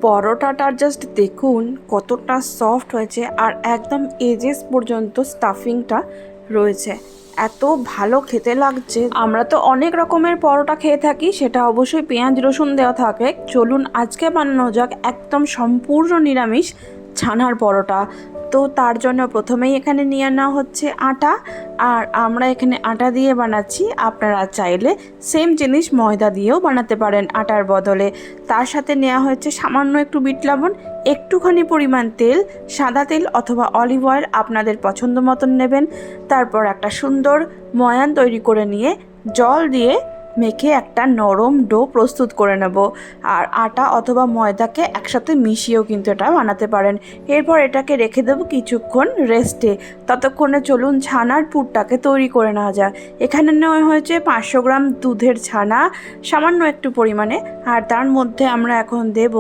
পরোটাটা জাস্ট দেখুন কতটা সফট হয়েছে আর একদম এজেস পর্যন্ত স্টাফিংটা রয়েছে। এত ভালো খেতে লাগছে। আমরা তো অনেক রকমের পরোটা খেয়ে থাকি, সেটা অবশ্যই পেঁয়াজ রসুন দেওয়া থাকে। চলুন আজকে বানানো যাক একদম সম্পূর্ণ নিরামিষ ছানার পরোটা। তো তার জন্য প্রথমেই এখানে নিয়ে নেওয়া হচ্ছে আটা, আর আমরা এখানে আটা দিয়ে বানাচ্ছি। আপনারা চাইলে সেম জিনিস ময়দা দিয়েও বানাতে পারেন আটার বদলে। তার সাথে নেওয়া হয়েছে সামান্য একটু বিট লবণ, একটুখানি পরিমাণ তেল, সাদা তেল অথবা অলিভ অয়েল আপনাদের পছন্দ মতন নেবেন। তারপর একটা সুন্দর ময়ান তৈরি করে নিয়ে জল দিয়ে মেখে একটা নরম ডো প্রস্তুত করে নেব। আর আটা অথবা ময়দাকে একসাথে মিশিয়েও কিন্তু এটা বানাতে পারেন। এরপর এটাকে রেখে দেবো কিছুক্ষণ রেস্টে। ততক্ষণে চলুন ছানার পুরটাকে তৈরি করে নেওয়া যায়। এখানে নেওয়া হয়েছে 500 গ্রাম দুধের ছানা সামান্য একটু পরিমাণে, আর তার মধ্যে আমরা এখন দেব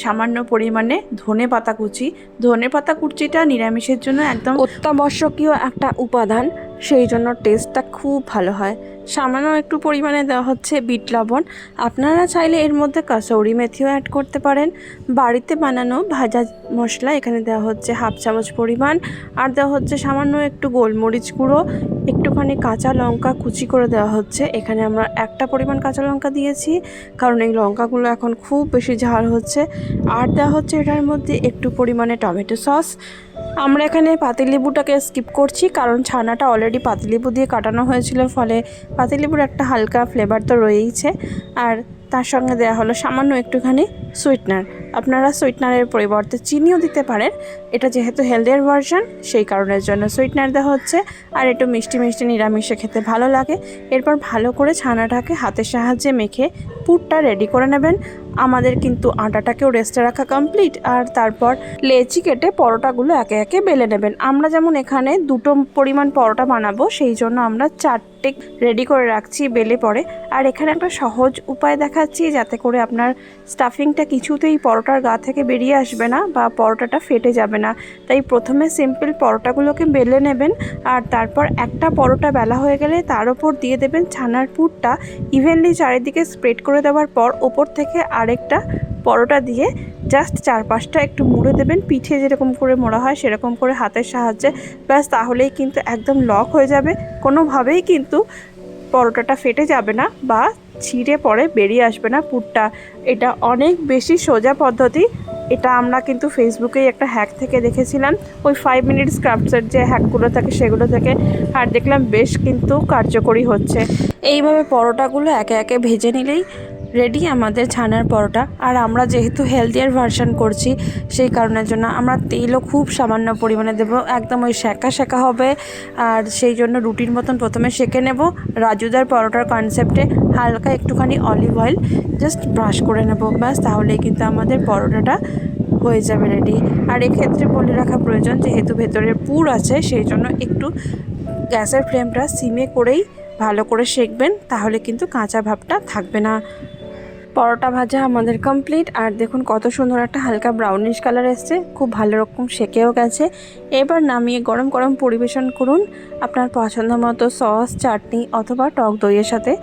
সামান্য পরিমাণে ধনে পাতা কুচি। ধনে পাতা কুচিটা নিরামিষের জন্য একদম অত্যাবশ্যকীয় একটা উপাদান, সেই জন্য টেস্টটা খুব ভালো হয়। সামান্য একটু পরিমাণে দেওয়া হচ্ছে বিট লবণ। আপনারা চাইলে এর মধ্যে কাসৌরি মেথিও অ্যাড করতে পারেন। বাড়িতে বানানো ভাজা মশলা এখানে দেওয়া হচ্ছে 1/2 চামচ পরিমাণ, আর দেওয়া হচ্ছে সামান্য একটু গোলমরিচ গুঁড়ো, একটুখানি কাঁচা লঙ্কা কুচি করে দেওয়া হচ্ছে। এখানে আমরা একটা পরিমাণ কাঁচা লঙ্কা দিয়েছি, কারণ এই লঙ্কাগুলো এখন খুব বেশি ঝাল হচ্ছে। আর দেওয়া হচ্ছে এটার মধ্যে একটু পরিমাণে টমেটো সস। আমরা এখানে পাতিলেবুটাকে স্কিপ করছি, কারণ ছানাটা অলরেডি পাতিলেবু দিয়ে কাটানো হয়েছিল, ফলে পাতিলেবুর একটা হালকা ফ্লেভার তো রয়েইছে। আর তার সঙ্গে দেওয়া হলো সামান্য একটুখানি সুইটনার। আপনারা সুইটনারের পরিবর্তে চিনিও দিতে পারেন। এটা যেহেতু হেলদিয়ার ভার্সন, সেই কারণের জন্য সুইটনার দেওয়া হচ্ছে। আর একটু মিষ্টি মিষ্টি নিরামিষে খেতে ভালো লাগে। এরপর ভালো করে ছানাটাকে হাতের সাহায্যে মেখে পুরটা রেডি করে নেবেন। আমাদের কিন্তু আটাটাকেও রেস্টে রাখা কমপ্লিট। আর তারপর লেচি কেটে পরোটাগুলো একে একে বেলে নেবেন। আমরা যেমন এখানে 2টো পরিমাণ পরোটা বানাবো, সেই জন্য আমরা 4টে রেডি করে রাখছি বেলে পরে। আর এখানে একটা সহজ উপায় দেখাচ্ছি, যাতে করে আপনার স্টাফিংটা কিছুতেই পরোটার গা থেকে বেরিয়ে আসবে না বা পরোটাটা ফেটে যাবে না। তাই প্রথমে সিম্পল পরোটাগুলোকে বেলে নেবেন, আর তারপর একটা পরোটা বেলা হয়ে গেলে তার ওপর দিয়ে দেবেন ছানার পুরটা। ইভেনলি চারিদিকে স্প্রেড করে দেওয়ার পর ওপর থেকে আরেকটা পরোটা দিয়ে জাস্ট 4-5টা একটু মুড়ে দেবেন, পিঠে যেরকম করে মোড়া হয় সেরকম করে হাতের সাহায্যে। ব্যাস, তাহলেই কিন্তু একদম লক হয়ে যাবে। কোনোভাবেই কিন্তু পরোটাটা ফেটে যাবে না বা ছিঁড়ে পড়ে বেরিয়ে আসবে না পুরটা। এটা অনেক বেশি সোজা পদ্ধতি। এটা আমরা কিন্তু ফেসবুকেই একটা হ্যাক থেকে দেখেছিলাম, ওই 5 মিনিটস ক্রাফটসের যে হ্যাকগুলো থাকে সেগুলো থেকে, আর দেখলাম বেশ কিন্তু কার্যকরী হচ্ছে। এইভাবে পরোটাগুলো একে একে ভেজে নিলেই রেডি আমাদের ছানার পরোটা। আর আমরা যেহেতু হেলদিয়ার ভার্সন করছি, সেই কারণের জন্য আমরা তেলও খুব সামান্য পরিমাণে দেবো, একদম ওই সেঁকা সেঁকা হবে। আর সেই জন্য রুটির মতন প্রথমে সেঁকে নেব। রাজুদার পরোটার কনসেপ্টে হালকা একটুখানি অলিভ অয়েল জাস্ট ব্রাশ করে নেব, ব্যাস তাহলেই কিন্তু আমাদের পরোটাটা হয়ে যাবে রেডি। আর এক্ষেত্রে বলে রাখা প্রয়োজন, যেহেতু ভেতরের পুর আছে, সেই জন্য একটু গ্যাসের ফ্লেমটা সিমে করেই ভালো করে সেঁকবেন, তাহলে কিন্তু কাঁচা ভাবটা থাকবে না। পরোটা ভাজা আমাদের কমপ্লিট। আর দেখুন কত সুন্দর একটা হালকা ব্রাউনিশ কালার এসছে, খুব ভালো রকম সেকেও গেছে। এবার নামিয়ে গরম গরম পরিবেশন করুন আপনার পছন্দ মতো সস, চাটনি অথবা টক দইয়ের সাথে।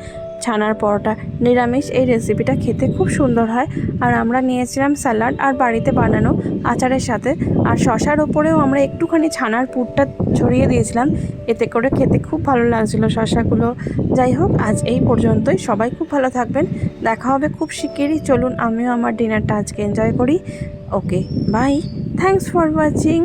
ছানার পরোটা নিরামিষ এই রেসিপিটা খেতে খুব সুন্দর হয়। আর আমরা নিয়েছিলাম স্যালাড আর বাড়িতে বানানো আচারের সাথে, আর শশার ওপরেও আমরা একটুখানি ছানার পুরটা ছড়িয়ে দিয়েছিলাম, এতে করে খেতে খুব ভালো লাগছিলো শশাগুলো। যাই হোক, আজ এই পর্যন্তই। সবাই খুব ভালো থাকবেন, দেখা হবে খুব শিগগিরই। চলুন আমিও আমার ডিনারটা আজকে এনজয় করি। ওকে, বাই, থ্যাংকস ফর ওয়াচিং।